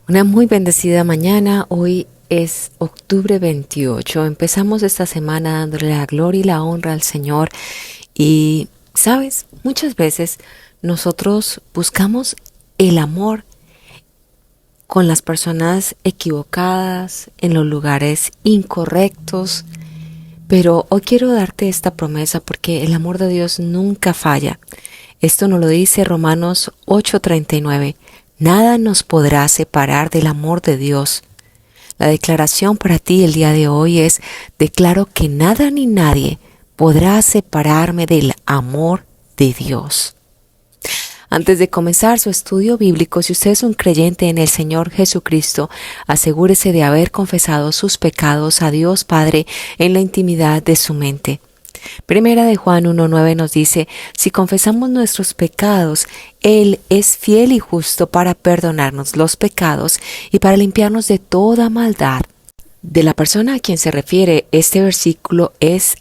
Una muy bendecida mañana. Hoy es octubre 28. Empezamos esta semana dándole la gloria y la honra al Señor. Y, sabes, muchas veces nosotros buscamos el amor con las personas equivocadas, en los lugares incorrectos. Pero hoy quiero darte esta promesa porque el amor de Dios nunca falla. Esto nos lo dice Romanos 8:39. Nada nos podrá separar del amor de Dios. La declaración para ti el día de hoy es: declaro que nada ni nadie podrá separarme del amor de Dios. Antes de comenzar su estudio bíblico, si usted es un creyente en el Señor Jesucristo, asegúrese de haber confesado sus pecados a Dios Padre en la intimidad de su mente. Primera de Juan 1:9 nos dice: si confesamos nuestros pecados, Él es fiel y justo para perdonarnos los pecados y para limpiarnos de toda maldad. De la persona a quien se refiere este versículo es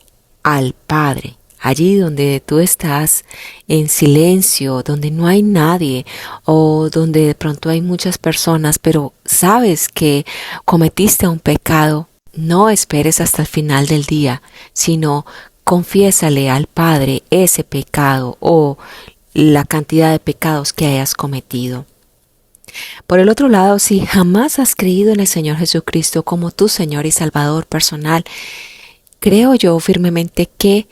al Padre. Allí donde tú estás en silencio, donde no hay nadie o donde de pronto hay muchas personas, pero sabes que cometiste un pecado, no esperes hasta el final del día, sino confiésale al Padre ese pecado o la cantidad de pecados que hayas cometido. Por el otro lado, si jamás has creído en el Señor Jesucristo como tu Señor y Salvador personal, creo yo firmemente que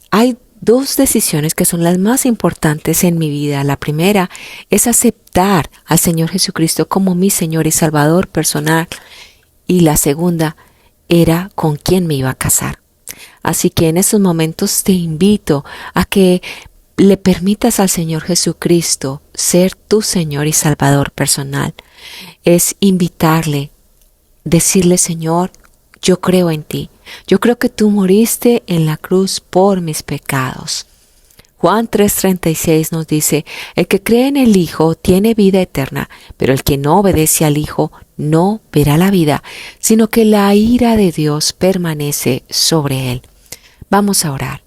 hay dos decisiones que son las más importantes en mi vida. La primera es aceptar al Señor Jesucristo como mi Señor y Salvador personal. Y la segunda era con quién me iba a casar. Así que en estos momentos te invito a que le permitas al Señor Jesucristo ser tu Señor y Salvador personal. Es invitarle, decirle: Señor, yo creo en ti. Yo creo que tú moriste en la cruz por mis pecados. Juan 3:36 nos dice: el que cree en el Hijo tiene vida eterna, pero el que no obedece al Hijo no verá la vida, sino que la ira de Dios permanece sobre él. Vamos a orar.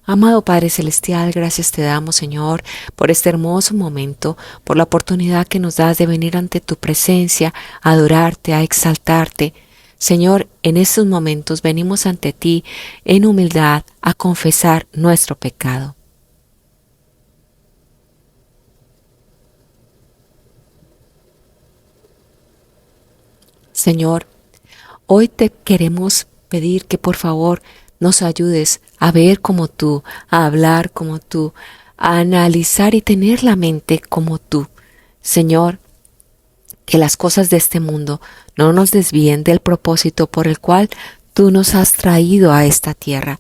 Amado Padre Celestial, gracias te damos, Señor, por este hermoso momento, por la oportunidad que nos das de venir ante tu presencia, a adorarte, a exaltarte. Señor, en estos momentos venimos ante ti en humildad a confesar nuestro pecado. Señor, hoy te queremos pedir que por favor nos ayudes a ver como tú, a hablar como tú, a analizar y tener la mente como tú. Señor, que las cosas de este mundo no nos desvíen del propósito por el cual tú nos has traído a esta tierra.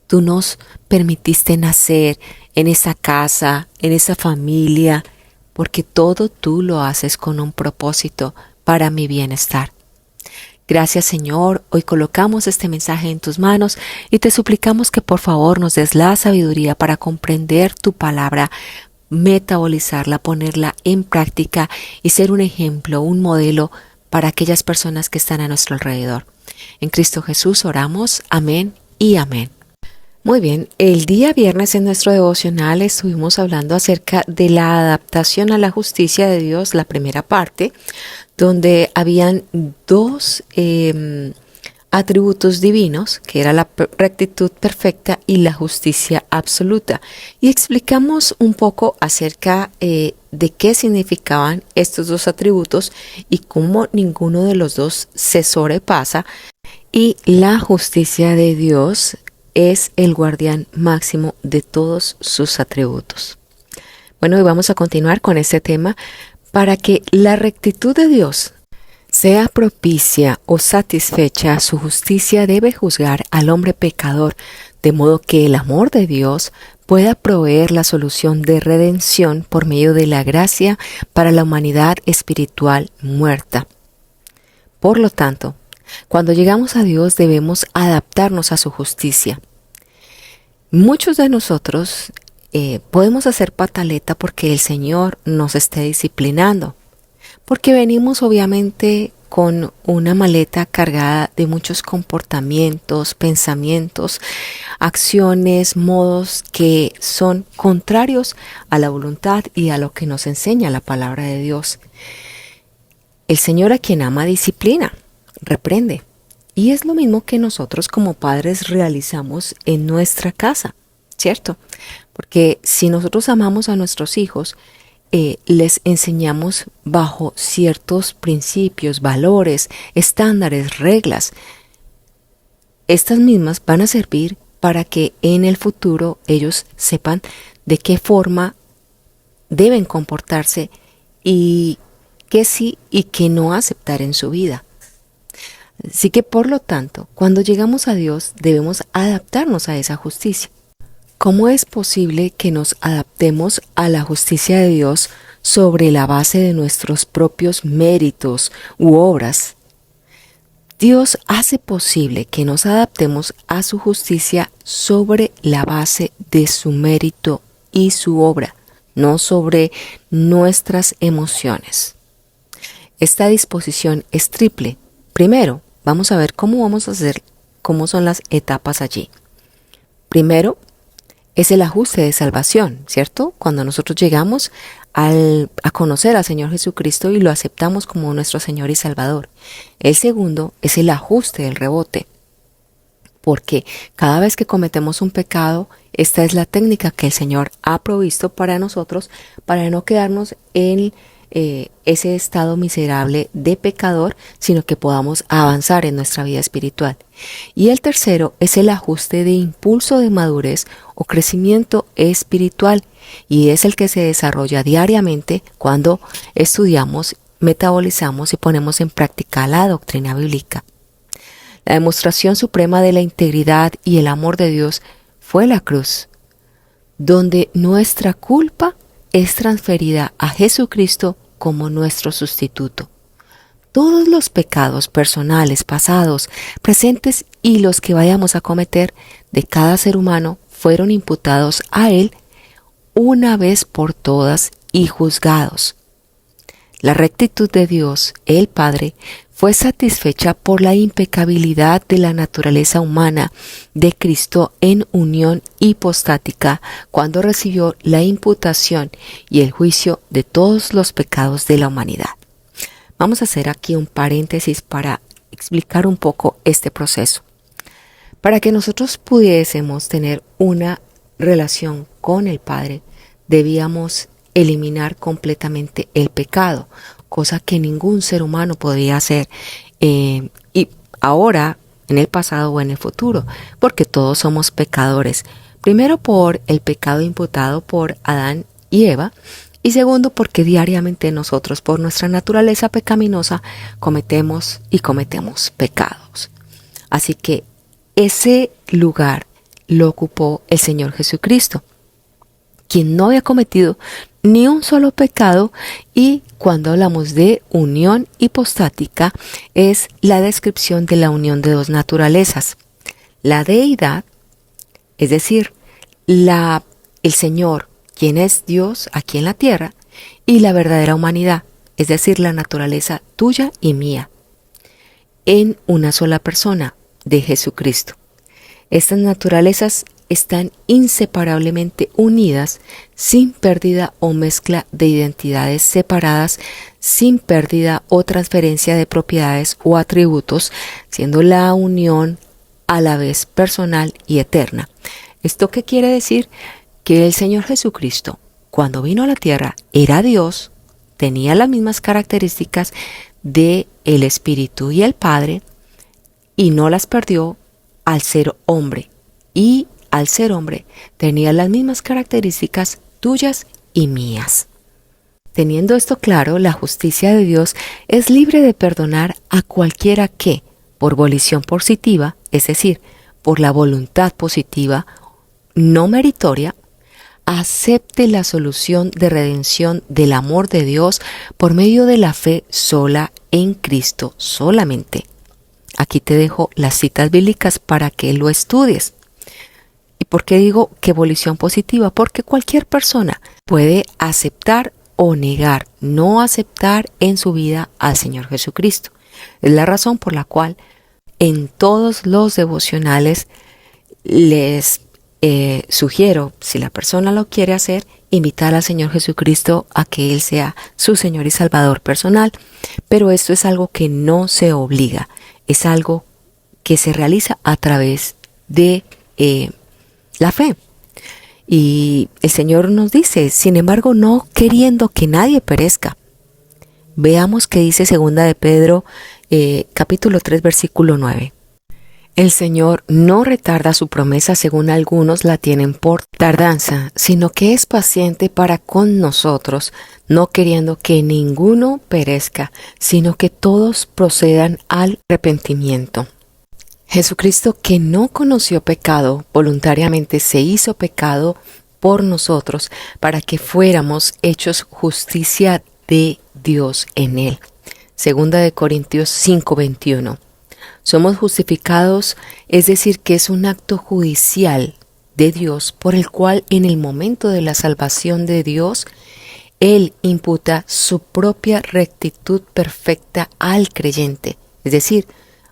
Tú nos permitiste nacer en esa casa, en esa familia, porque todo tú lo haces con un propósito para mi bienestar. Gracias, Señor, hoy colocamos este mensaje en tus manos y te suplicamos que por favor nos des la sabiduría para comprender tu palabra, metabolizarla, ponerla en práctica y ser un ejemplo, un modelo para aquellas personas que están a nuestro alrededor. En Cristo Jesús oramos. Amén y amén. Muy bien, el día viernes en nuestro devocional estuvimos hablando acerca de la adaptación a la justicia de Dios, la primera parte, donde habían dos atributos divinos, que era la rectitud perfecta y la justicia absoluta. Y explicamos un poco acerca de qué significaban estos dos atributos y cómo ninguno de los dos se sobrepasa. Y la justicia de Dios es el guardián máximo de todos sus atributos. Bueno, y vamos a continuar con este tema. Para que la rectitud de Dios sea propicia o satisfecha, su justicia debe juzgar al hombre pecador, de modo que el amor de Dios pueda proveer la solución de redención por medio de la gracia para la humanidad espiritual muerta. Por lo tanto, cuando llegamos a Dios debemos adaptarnos a su justicia. Muchos de nosotros podemos hacer pataleta porque el Señor nos esté disciplinando, porque venimos obviamente con una maleta cargada de muchos comportamientos, pensamientos, acciones, modos que son contrarios a la voluntad y a lo que nos enseña la palabra de Dios. el Señor a quien ama disciplina, reprende. Y es lo mismo que nosotros como padres realizamos en nuestra casa, ¿cierto? Porque si nosotros amamos a nuestros hijos, les enseñamos bajo ciertos principios, valores, estándares, reglas. Estas mismas van a servir para que en el futuro ellos sepan de qué forma deben comportarse y qué sí y qué no aceptar en su vida. Así que por lo tanto, cuando llegamos a Dios debemos adaptarnos a esa justicia. ¿Cómo es posible que nos adaptemos a la justicia de Dios sobre la base de nuestros propios méritos u obras? Dios hace posible que nos adaptemos a su justicia sobre la base de su mérito y su obra, no sobre nuestras emociones. Esta disposición es triple. Primero, vamos a ver cómo son las etapas allí. Primero, es el ajuste de salvación, ¿cierto? Cuando nosotros llegamos a conocer al Señor Jesucristo y lo aceptamos como nuestro Señor y Salvador. El segundo es el ajuste del rebote, porque cada vez que cometemos un pecado, esta es la técnica que el Señor ha provisto para nosotros, para no quedarnos en ese estado miserable de pecador, sino que podamos avanzar en nuestra vida espiritual. Y el tercero es el ajuste de impulso de madurez o crecimiento espiritual, y es el que se desarrolla diariamente cuando estudiamos, metabolizamos y ponemos en práctica la doctrina bíblica. La demostración suprema de la integridad y el amor de Dios fue la cruz, donde nuestra culpa es transferida a Jesucristo como nuestro sustituto. Todos los pecados personales, pasados, presentes y los que vayamos a cometer de cada ser humano fueron imputados a Él una vez por todas y juzgados. La rectitud de Dios, el Padre, fue satisfecha por la impecabilidad de la naturaleza humana de Cristo en unión hipostática cuando recibió la imputación y el juicio de todos los pecados de la humanidad. Vamos a hacer aquí un paréntesis para explicar un poco este proceso. Para que nosotros pudiésemos tener una relación con el Padre, debíamos eliminar completamente el pecado, cosa que ningún ser humano podía hacer, y ahora, en el pasado o en el futuro, porque todos somos pecadores. Primero por el pecado imputado por Adán y Eva, y segundo porque diariamente nosotros, por nuestra naturaleza pecaminosa, cometemos pecados. Así que ese lugar lo ocupó el Señor Jesucristo, quien no había cometido ni un solo pecado, y cuando hablamos de unión hipostática es la descripción de la unión de dos naturalezas. La deidad, es decir, el Señor, quien es Dios aquí en la tierra, y la verdadera humanidad, es decir, la naturaleza tuya y mía, en una sola persona de Jesucristo. Estas naturalezas están inseparablemente unidas, sin pérdida o mezcla de identidades separadas, sin pérdida o transferencia de propiedades o atributos, siendo la unión a la vez personal y eterna. ¿Esto qué quiere decir? Que el Señor Jesucristo, cuando vino a la tierra, era Dios, tenía las mismas características de el Espíritu y el Padre, y no las perdió al ser hombre, y al ser hombre tenía las mismas características tuyas y mías. Teniendo esto claro, la justicia de Dios es libre de perdonar a cualquiera que, por volición positiva, es decir, por la voluntad positiva, no meritoria, acepte la solución de redención del amor de Dios por medio de la fe sola en Cristo solamente. Aquí te dejo las citas bíblicas para que lo estudies. ¿Y por qué digo que volición positiva? Porque cualquier persona puede aceptar o negar, no aceptar en su vida al Señor Jesucristo. Es la razón por la cual en todos los devocionales les sugiero, si la persona lo quiere hacer, invitar al Señor Jesucristo a que Él sea su Señor y Salvador personal. Pero esto es algo que no se obliga, es algo que se realiza a través de la fe. Y el Señor nos dice, sin embargo, no queriendo que nadie perezca. Veamos qué dice segunda de Pedro, capítulo 3, versículo 9. El Señor no retarda su promesa según algunos la tienen por tardanza, sino que es paciente para con nosotros, no queriendo que ninguno perezca, sino que todos procedan al arrepentimiento. Jesucristo, que no conoció pecado, voluntariamente se hizo pecado por nosotros para que fuéramos hechos justicia de Dios en Él. Segunda de Corintios 5:21. Somos justificados, es decir, que es un acto judicial de Dios por el cual en el momento de la salvación de Dios, Él imputa su propia rectitud perfecta al creyente. Es decir,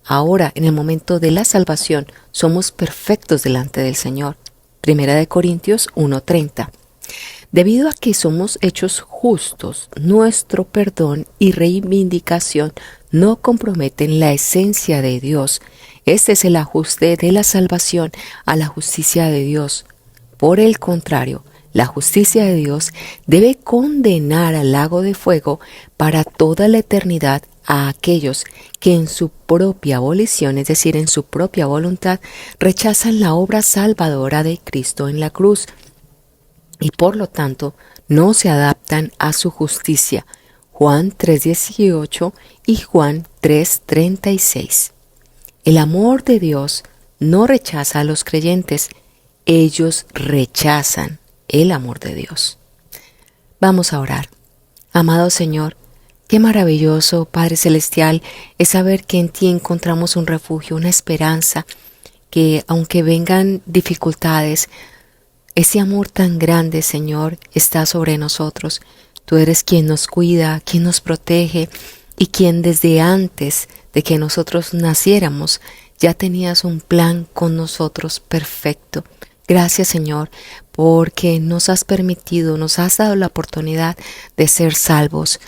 ahora en el momento de la salvación somos perfectos delante del Señor. Primera de Corintios 1:30. Debido a que somos hechos justos, nuestro perdón y reivindicación no comprometen la esencia de Dios. Este es el ajuste de la salvación a la justicia de Dios. Por el contrario, la justicia de Dios debe condenar al lago de fuego para toda la eternidad a aquellos que en su propia volición, es decir, en su propia voluntad, rechazan la obra salvadora de Cristo en la cruz y por lo tanto no se adaptan a su justicia. Juan 3:18 y Juan 3:36. El amor de Dios no rechaza a los creyentes, ellos rechazan el amor de Dios. Vamos a orar. Amado Señor, qué maravilloso, Padre Celestial, es saber que en ti encontramos un refugio, una esperanza, que aunque vengan dificultades, ese amor tan grande, Señor, está sobre nosotros. Tú eres quien nos cuida, quien nos protege y quien desde antes de que nosotros naciéramos ya tenías un plan con nosotros perfecto. Gracias, Señor, porque nos has permitido, nos has dado la oportunidad de ser salvos.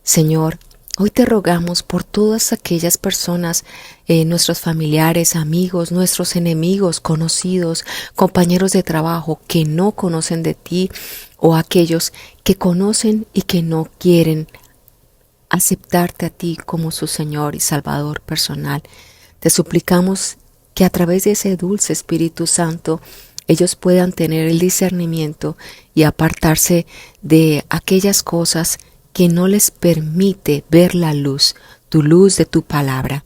Señor, hoy te rogamos por todas aquellas personas, nuestros familiares, amigos, nuestros enemigos, conocidos, compañeros de trabajo que no conocen de ti o aquellos que conocen y que no quieren aceptarte a ti como su Señor y Salvador personal. Te suplicamos que a través de ese dulce Espíritu Santo ellos puedan tener el discernimiento y apartarse de aquellas cosas que no les permite ver la luz, tu luz de tu palabra.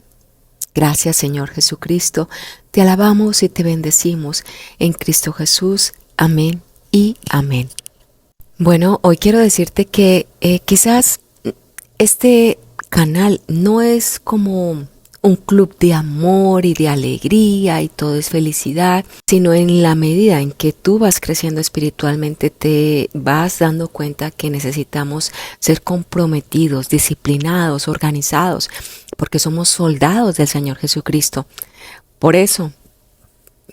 Gracias, Señor Jesucristo. Te alabamos y te bendecimos en Cristo Jesús. Amén y amén. Bueno, hoy quiero decirte que quizás este canal no es como un club de amor y de alegría y todo es felicidad, sino en la medida en que tú vas creciendo espiritualmente te vas dando cuenta que necesitamos ser comprometidos, disciplinados, organizados, porque somos soldados del Señor Jesucristo. Por eso,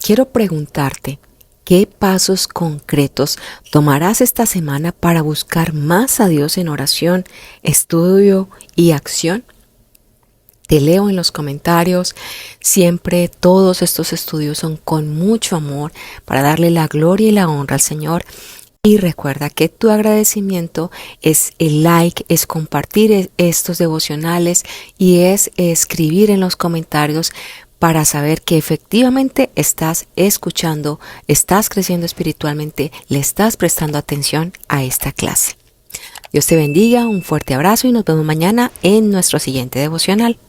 quiero preguntarte, ¿qué pasos concretos tomarás esta semana para buscar más a Dios en oración, estudio y acción? Te leo en los comentarios. Siempre todos estos estudios son con mucho amor para darle la gloria y la honra al Señor. Y recuerda que tu agradecimiento es el like, es compartir estos devocionales y es escribir en los comentarios para saber que efectivamente estás escuchando, estás creciendo espiritualmente, le estás prestando atención a esta clase. Dios te bendiga, un fuerte abrazo y nos vemos mañana en nuestro siguiente devocional.